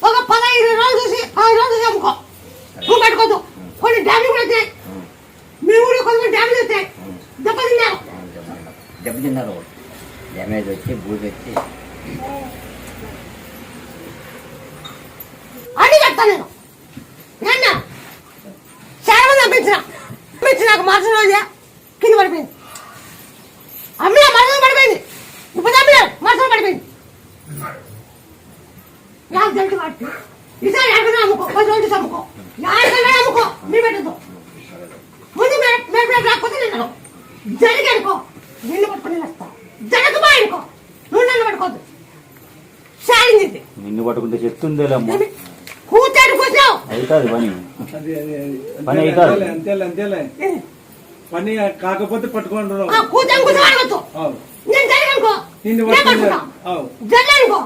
ఒక 15 రోజులు చూసి 10 రోజులు చూసి అమ్ముకో. నువ్వు పెట్టుకోదు. కొన్ని డ్యామేజ్ కూడా వచ్చాయి. మీ ఊళ్ళో కొంచెం డ్యామేజ్ వచ్చాయి. దెబ్బతిన్నారు డ్యామేజ్ వచ్చి బూజు వచ్చి అన్ని చెప్తాను నేను. నేను చాలా మంది అమ్మించిన నాకు మరుసటి రోజే కింద పడిపోయింది. అమ్మిన మరుసటి పడిపోయింది. ఇప్పుడు అమ్మిన మరుసటి పడిపోయింది. నాకు తెలిసి వాటి ఈసారి ఎక్కడైనా అమ్ముకో. 10 రోజులు అమ్ముకో. ఎక్కడైనా అమ్ముకో. మీ పెట్టదు ముందు మీరు రాకపోతే నేను జరిగి అనుకో. నిన్ను పట్టుకుని వస్తా. జరగబా అనుకో. నువ్వు నన్ను పట్టుకోవద్దు. సాగింది నిన్ను పట్టుకుంటే చెప్తుందేలేమ్మా. కూర్చొని కూర్చో అవుతుంది పని అంతేలే పని కాకపోతే పట్టుకుంటున్నావు. కూర్చొని కూర్చో అడగచ్చు. నేను జరిగి అనుకో. నిన్ను జరగనుకో.